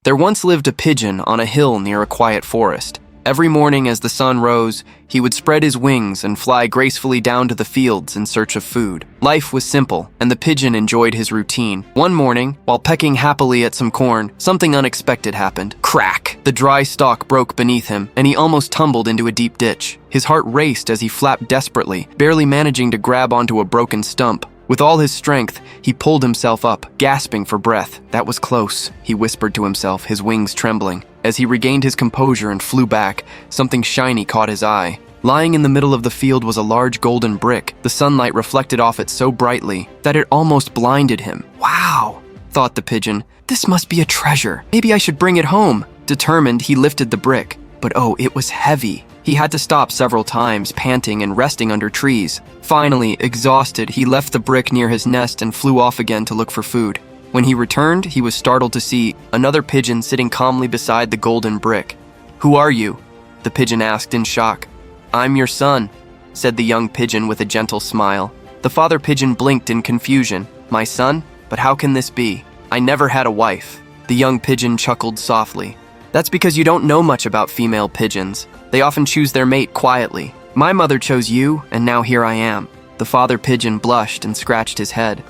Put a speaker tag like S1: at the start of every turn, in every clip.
S1: There once lived a pigeon on a hill near a quiet forest. Every morning as the sun rose, he would spread his wings and fly gracefully down to the fields in search of food. Life was simple, and the pigeon enjoyed his routine. One morning, while pecking happily at some corn, something unexpected happened. Crack! The dry stalk broke beneath him, and he almost tumbled into a deep ditch. His heart raced as he flapped desperately, barely managing to grab onto a broken stump. With all his strength, he pulled himself up, gasping for breath. That was close, he whispered to himself, his wings trembling. As he regained his composure and flew back, something shiny caught his eye. Lying in the middle of the field was a large golden brick. The sunlight reflected off it so brightly that it almost blinded him. Wow, thought the pigeon. This must be a treasure. Maybe I should bring it home. Determined, he lifted the brick. But oh, it was heavy. He had to stop several times, panting and resting under trees. Finally, exhausted, he left the brick near his nest and flew off again to look for food. When he returned, he was startled to see another pigeon sitting calmly beside the golden brick. "Who are you?" the pigeon asked in shock. "I'm your son," said the young pigeon with a gentle smile. The father pigeon blinked in confusion. "My son? But how can this be? I never had a wife." The young pigeon chuckled softly. "That's because you don't know much about female pigeons. They often choose their mate quietly. My mother chose you, and now here I am." The father pigeon blushed and scratched his head.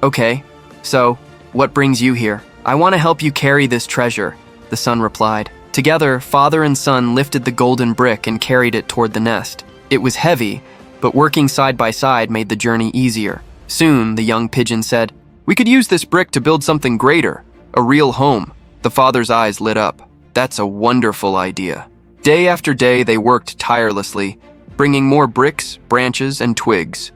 S1: Okay. So, what brings you here?" "I want to help you carry this treasure," the son replied. Together, father and son lifted the golden brick and carried it toward the nest. It was heavy, but working side by side made the journey easier. Soon, the young pigeon said, "We could use this brick to build something greater, a real home." The father's eyes lit up. "That's a wonderful idea." Day after day, they worked tirelessly, bringing more bricks, branches, and twigs.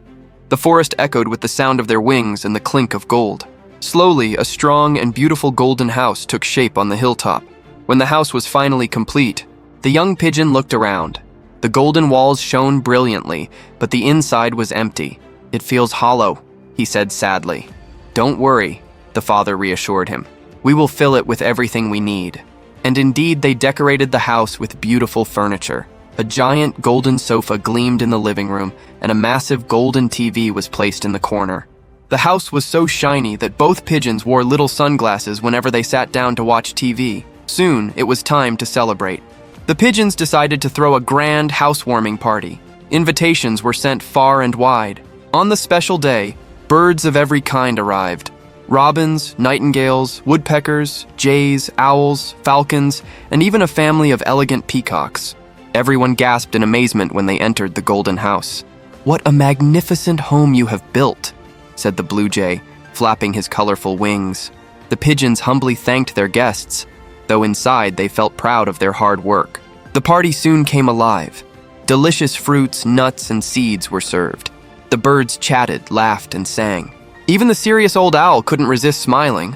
S1: The forest echoed with the sound of their wings and the clink of gold. Slowly, a strong and beautiful golden house took shape on the hilltop. When the house was finally complete, the young pigeon looked around. The golden walls shone brilliantly, but the inside was empty. "It feels hollow," he said sadly. "Don't worry," the father reassured him. "We will fill it with everything we need." And indeed, they decorated the house with beautiful furniture. A giant golden sofa gleamed in the living room, and a massive golden TV was placed in the corner. The house was so shiny that both pigeons wore little sunglasses whenever they sat down to watch TV. Soon, it was time to celebrate. The pigeons decided to throw a grand housewarming party. Invitations were sent far and wide. On the special day, birds of every kind arrived. Robins, nightingales, woodpeckers, jays, owls, falcons, and even a family of elegant peacocks. Everyone gasped in amazement when they entered the golden house. "What a magnificent home you have built," said the blue jay, flapping his colorful wings. The pigeons humbly thanked their guests, though inside they felt proud of their hard work. The party soon came alive. Delicious fruits, nuts, and seeds were served. The birds chatted, laughed, and sang. Even the serious old owl couldn't resist smiling.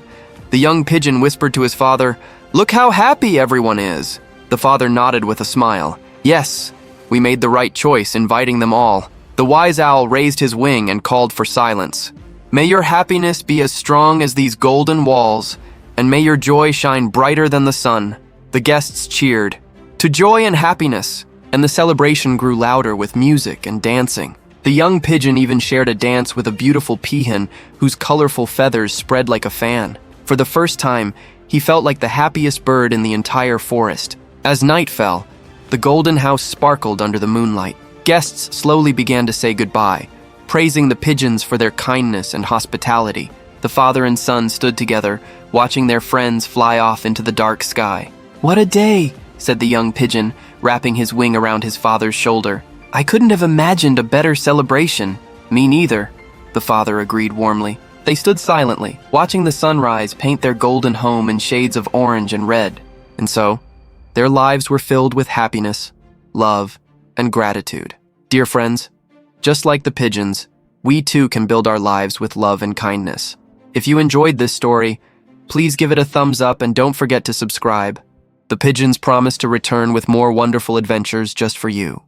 S1: The young pigeon whispered to his father, "Look how happy everyone is." The father nodded with a smile. "Yes, we made the right choice, inviting them all." The wise owl raised his wing and called for silence. "May your happiness be as strong as these golden walls, and may your joy shine brighter than the sun." The guests cheered, "To joy and happiness," and the celebration grew louder with music and dancing. The young pigeon even shared a dance with a beautiful peahen whose colorful feathers spread like a fan. For the first time, he felt like the happiest bird in the entire forest. As night fell, the golden house sparkled under the moonlight. Guests slowly began to say goodbye, praising the pigeons for their kindness and hospitality. The father and son stood together, watching their friends fly off into the dark sky. "What a day," said the young pigeon, wrapping his wing around his father's shoulder. "I couldn't have imagined a better celebration." "Me neither," the father agreed warmly. They stood silently, watching the sunrise paint their golden home in shades of orange and red. And so, their lives were filled with happiness, love, and gratitude. Dear friends, just like the pigeons, we too can build our lives with love and kindness. If you enjoyed this story, please give it a thumbs up and don't forget to subscribe. The pigeons promise to return with more wonderful adventures just for you.